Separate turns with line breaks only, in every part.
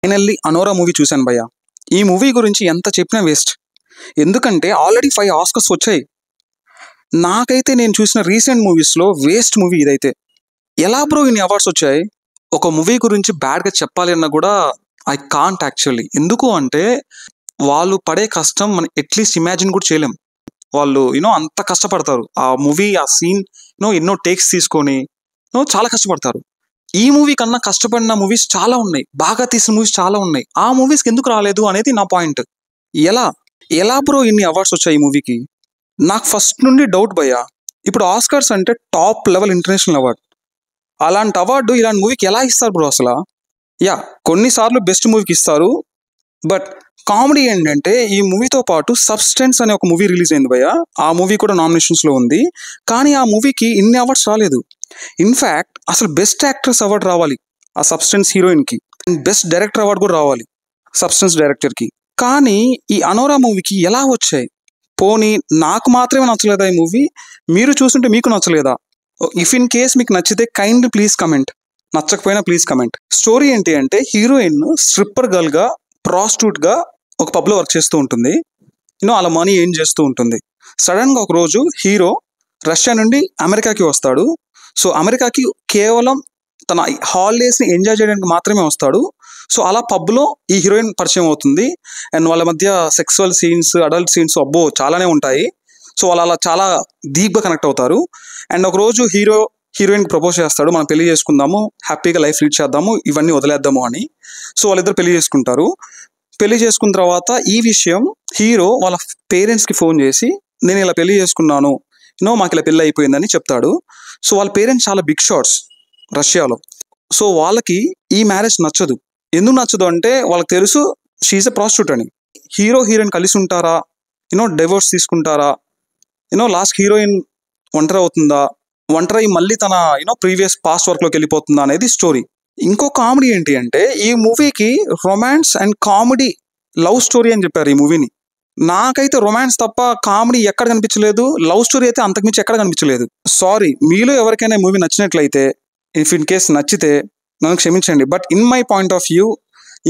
Finally అనోరా movie చూశాను భయ్య. ఈ మూవీ గురించి ఎంత చెప్పినా వేస్ట్. ఎందుకంటే ఆల్రెడీ 5 ఆస్కర్స్ వచ్చాయి. నాకైతే నేను చూసిన రీసెంట్ మూవీస్లో వేస్ట్ మూవీ ఇదైతే. ఎలా బ్రో ఇన్ని అవార్డ్స్ వచ్చాయి? ఒక మూవీ గురించి బ్యాడ్గా చెప్పాలి అన్నా కూడా ఐ కాంట్ యాక్చువల్లీ. ఎందుకు అంటే వాళ్ళు పడే కష్టం మనం అట్లీస్ట్ ఇమాజిన్ కూడా చేయలేం. వాళ్ళు అంత కష్టపడతారు. ఆ మూవీ ఆ సీన్ ఎన్నో టేక్స్ తీసుకొని చాలా కష్టపడతారు. ఈ మూవీ కన్నా కష్టపడిన మూవీస్ చాలా ఉన్నాయి, బాగా తీసిన మూవీస్ చాలా ఉన్నాయి. ఆ మూవీస్కి ఎందుకు రాలేదు అనేది నా పాయింట్. ఎలా బ్రో ఇన్ని అవార్డ్స్ వచ్చాయి ఈ మూవీకి? నాకు ఫస్ట్ నుండి డౌట్ భయ్యా. ఇప్పుడు ఆస్కర్స్ అంటే టాప్ లెవెల్ ఇంటర్నేషనల్ అవార్డ్. అలాంటి అవార్డు ఇలాంటి మూవీకి ఎలా ఇస్తారు బ్రో అసలు? కొన్నిసార్లు బెస్ట్ మూవీకి ఇస్తారు. బట్ కామెడీ ఏంటంటే ఈ మూవీతో పాటు సబ్స్టెన్స్ అనే ఒక మూవీ రిలీజ్ అయింది భయ్య. ఆ మూవీ కూడా నామినేషన్స్లో ఉంది. కానీ ఆ మూవీకి ఇన్ని అవార్డ్స్ రాలేదు. ఇన్ఫ్యాక్ట్ అసలు బెస్ట్ యాక్ట్రెస్ అవార్డు రావాలి ఆ సబ్స్టెన్స్ హీరోయిన్కి, అండ్ బెస్ట్ డైరెక్టర్ అవార్డు కూడా రావాలి సబ్స్టెన్స్ డైరెక్టర్కి. కానీ ఈ అనోరా మూవీకి ఎలా వచ్చాయి? పోనీ నాకు మాత్రమే నచ్చలేదా ఈ మూవీ? మీరు చూస్తుంటే మీకు నచ్చలేదా? ఇఫ్ ఇన్ కేస్ మీకు నచ్చితే కైండ్ ప్లీజ్ కమెంట్, నచ్చకపోయినా ప్లీజ్ కమెంట్. స్టోరీ ఏంటి అంటే హీరోయిన్ స్ట్రిప్పర్ గర్ల్గా, ప్రాస్టిట్యూట్గా ఒక పబ్లో వర్క్ చేస్తూ ఉంటుంది. అలా మనీ ఏం చేస్తూ ఉంటుంది. సడన్గా ఒక రోజు హీరో రష్యా నుండి అమెరికాకి వస్తాడు. సో అమెరికాకి కేవలం తన హాలిడేస్ని ఎంజాయ్ చేయడానికి మాత్రమే వస్తాడు. సో అలా పబ్లో ఈ హీరోయిన్ పరిచయం అవుతుంది. అండ్ వాళ్ళ మధ్య సెక్సువల్ సీన్స్, అడల్ట్ సీన్స్ అబ్బో చాలానే ఉంటాయి. సో వాళ్ళు అలా చాలా డీప్గా కనెక్ట్ అవుతారు. అండ్ ఒక రోజు హీరోయిన్కి ప్రపోజ్ చేస్తాడు, మనం పెళ్లి చేసుకుందాము, హ్యాపీగా లైఫ్ లీడ్ చేద్దాము, ఇవన్నీ వదిలేద్దాము అని. సో వాళ్ళిద్దరు పెళ్లి చేసుకుంటారు. పెళ్లి చేసుకున్న తర్వాత ఈ విషయం హీరో వాళ్ళ పేరెంట్స్కి ఫోన్ చేసి నేను ఇలా పెళ్లి చేసుకున్నాను, మాకు ఇలా పెళ్ళి అయిపోయిందని చెప్తాడు. సో వాళ్ళ పేరెంట్స్ చాలా బిగ్ షాట్స్ రష్యాలో. సో వాళ్ళకి ఈ మ్యారేజ్ నచ్చదు. ఎందుకు నచ్చదు అంటే వాళ్ళకి తెలుసు షీఈస్ ఎ ప్రాస్టిట్యూట్ అని. హీరోయిన్ కలిసి ఉంటారా, డైవోర్స్ తీసుకుంటారా, లాస్ట్ హీరోయిన్ ఒంటరి అవుతుందా, ఒంటరి మళ్ళీ తన ప్రీవియస్ పాస్ట్ వర్క్లోకి వెళ్ళిపోతుందా అనేది స్టోరీ. ఇంకో కామెడీ ఏంటి అంటే ఈ మూవీకి romance and comedy love story అని చెప్పారు ఈ మూవీని. నాకైతే రొమాన్స్ తప్ప కామెడీ ఎక్కడ కనిపించలేదు, లవ్ స్టోరీ అయితే అంతకుమించి ఎక్కడ కనిపించలేదు. సారీ, మీలో ఎవరికైనా ఈ మూవీ నచ్చినట్లయితే, ఇఫ్ ఇన్ కేస్ నచ్చితే నన్ను క్షమించండి. But in my point of view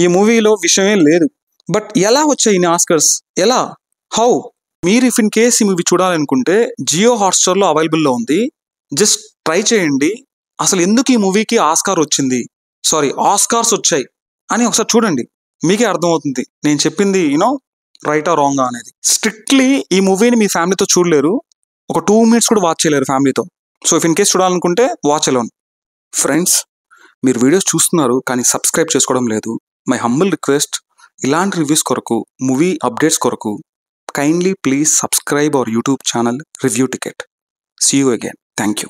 ఈ మూవీలో విషయమే లేదు. బట్ ఎలా వచ్చాయి ఇన్ని ఆస్కర్స్? ఎలా? హౌ? మీరు ఇఫ్ ఇన్ కేస్ ఈ మూవీ చూడాలనుకుంటే జియో హాట్స్టార్లో అవైలబుల్లో ఉంది. జస్ట్ ట్రై చేయండి. అసలు ఎందుకు ఈ మూవీకి ఆస్కార్స్ వచ్చాయి అని ఒకసారి చూడండి, మీకే అర్థమవుతుంది నేను చెప్పింది రైటా రాంగా అనేది. స్ట్రిక్ట్లీ ఈ మూవీని మీ ఫ్యామిలీతో చూడలేరు, ఒక 2 minutes కూడా వాచ్ చేయలేరు ఫ్యామిలీతో. సో ఇఫ్ ఇన్ కేస్ చూడాలనుకుంటే వాచ్ అలోన్. ఫ్రెండ్స్, మీరు వీడియోస్ చూస్తున్నారు కానీ సబ్స్క్రైబ్ చేసుకోవడం లేదు. మై హంబుల్ రిక్వెస్ట్, ఇలాంటి రివ్యూస్ కొరకు, మూవీ అప్డేట్స్ కొరకు kindly please subscribe our YouTube channel Review Ticket. See you again. Thank you.